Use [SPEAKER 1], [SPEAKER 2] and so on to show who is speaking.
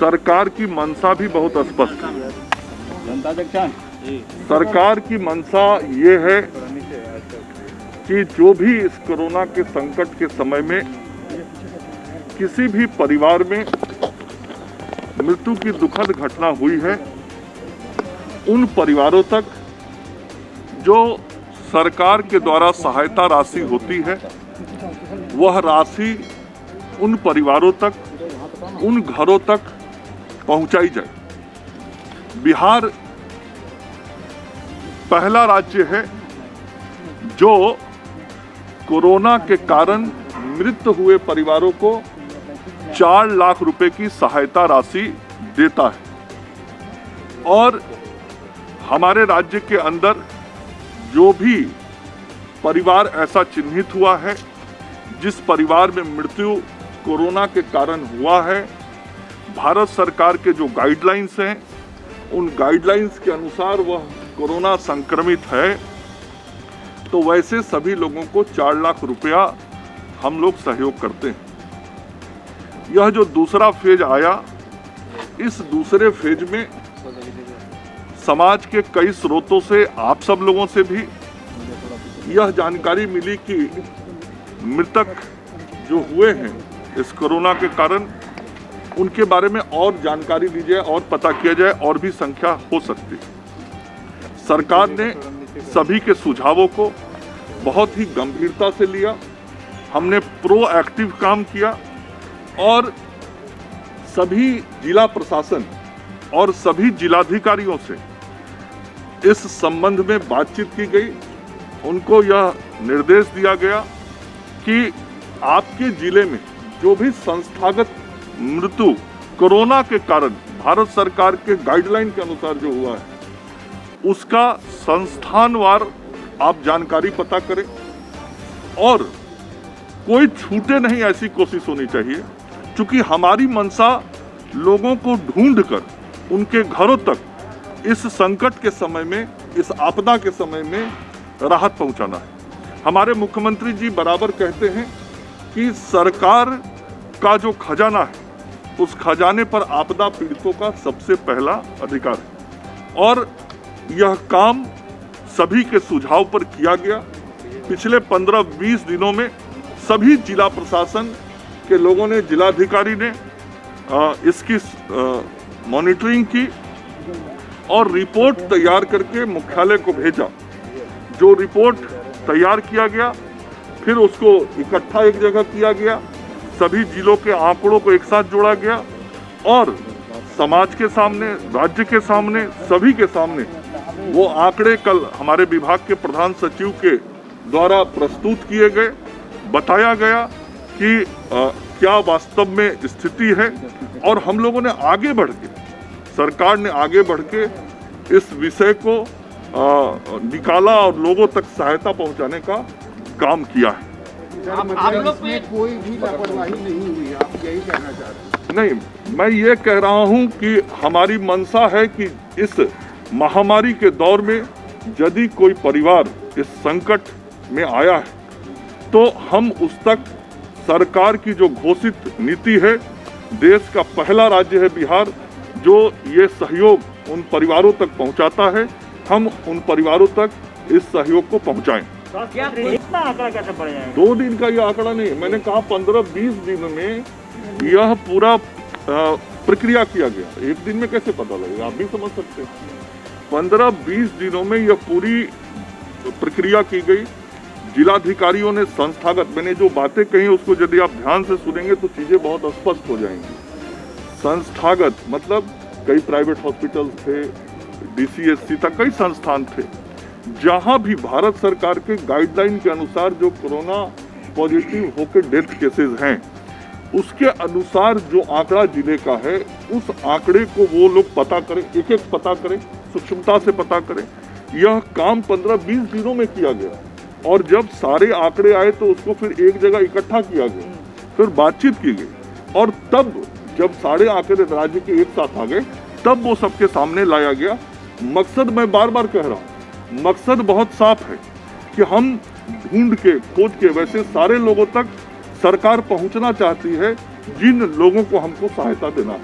[SPEAKER 1] सरकार की मंशा भी बहुत स्पष्ट है। सरकार की मंशा ये है कि जो भी इस कोरोना के संकट के समय में किसी भी परिवार में मृत्यु की दुखद घटना हुई है, उन परिवारों तक जो सरकार के द्वारा सहायता राशि होती है, वह राशि उन परिवारों तक, उन घरों तक पहुंचाई जाए। बिहार पहला राज्य है जो कोरोना के कारण मृत हुए परिवारों को 4 लाख रुपए की सहायता राशि देता है। और हमारे राज्य के अंदर जो भी परिवार ऐसा चिन्हित हुआ है, जिस परिवार में मृत्यु कोरोना के कारण हुआ है, भारत सरकार के जो गाइडलाइंस हैं, उन गाइडलाइंस के अनुसार वह कोरोना संक्रमित है, तो वैसे सभी लोगों को 4 लाख रुपया हम लोग सहयोग करते हैं। यह जो दूसरा फेज आया, इस दूसरे फेज में समाज के कई स्रोतों से, आप सब लोगों से भी यह जानकारी मिली कि मृतक जो हुए हैं इस कोरोना के कारण, उनके बारे में और जानकारी दी जाए और पता किया जाए, और भी संख्या हो सकती है। सरकार ने सभी के सुझावों को बहुत ही गंभीरता से लिया। हमने प्रोएक्टिव काम किया और सभी जिला प्रशासन और सभी जिलाधिकारियों से इस संबंध में बातचीत की गई। उनको यह निर्देश दिया गया कि आपके जिले में जो भी संस्थागत मृत्यु कोरोना के कारण भारत सरकार के गाइडलाइन के अनुसार जो हुआ है, उसका संस्थानवार आप जानकारी पता करें और कोई छूटे नहीं, ऐसी कोशिश होनी चाहिए। क्योंकि हमारी मंशा लोगों को ढूंढकर उनके घरों तक इस संकट के समय में, इस आपदा के समय में राहत पहुंचाना है। हमारे मुख्यमंत्री जी बराबर कहते हैं कि सरकार का जो खजाना है, उस खजाने पर आपदा पीड़ितों का सबसे पहला अधिकार है और यह काम सभी के सुझाव पर किया गया। पिछले 15-20 दिनों में सभी जिला प्रशासन के लोगों ने, जिलाधिकारी ने इसकी मॉनिटरिंग की और रिपोर्ट तैयार करके मुख्यालय को भेजा। जो रिपोर्ट तैयार किया गया, फिर उसको इकट्ठा एक जगह किया गया, सभी जिलों के आंकड़ों को एक साथ जोड़ा गया और समाज के सामने, राज्य के सामने, सभी के सामने वो आंकड़े कल हमारे विभाग के प्रधान सचिव के द्वारा प्रस्तुत किए गए। बताया गया कि क्या वास्तव में स्थिति है और हम लोगों ने आगे बढ़ के, सरकार ने आगे बढ़ के इस विषय को निकाला और लोगों तक सहायता पहुंचाने का काम किया है।
[SPEAKER 2] आप लोग में कोई भी लापरवाही नहीं हुई, आप यही कहना चाह रहे हैं?
[SPEAKER 1] नहीं, मैं ये कह रहा हूं कि हमारी मंशा है कि इस महामारी के दौर में यदि कोई परिवार इस संकट में आया है, तो हम उस तक सरकार की जो घोषित नीति है, देश का पहला राज्य है बिहार जो ये सहयोग उन परिवारों तक पहुंचाता है, हम उन परिवारों तक इस सहयोग को पहुंचाएं।
[SPEAKER 3] इतना आंकड़ा कैसे बढ़ जाएगा?
[SPEAKER 1] 2 दिन का ये आंकड़ा नहीं, मैंने कहा 15-20 दिन में यह पूरा प्रक्रिया किया गया। एक दिन में कैसे पता लगेगा, आप भी समझ सकते हैं। 15-20 दिनों में यह पूरी प्रक्रिया की गई। जिलाधिकारियों ने संस्थागत, मैंने जो बातें कही उसको यदि आप ध्यान से सुनेंगे तो चीजें बहुत स्पष्ट हो जाएंगी। संस्थागत मतलब कई प्राइवेट हॉस्पिटल थे, DCSC तक कई संस्थान थे, जहां भी भारत सरकार के गाइडलाइन के अनुसार जो कोरोना पॉजिटिव होकर डेथ केसेस हैं, उसके अनुसार जो आंकड़ा जिले का है, उस आंकड़े को वो लोग पता करें, एक एक पता करें, सूक्ष्मता से पता करें। यह काम 15-20 दिनों में किया गया और जब सारे आंकड़े आए तो उसको फिर एक जगह इकट्ठा किया गया, फिर बातचीत की गई और तब जब सारे आंकड़े राज्य के एक साथ आ गए, तब वो सबके सामने लाया गया। मकसद मैं बार बार कह रहा हूँ, मकसद बहुत साफ है कि हम ढूंढ के, खोज के वैसे सारे लोगों तक सरकार पहुंचना चाहती है जिन लोगों को हमको सहायता देना है।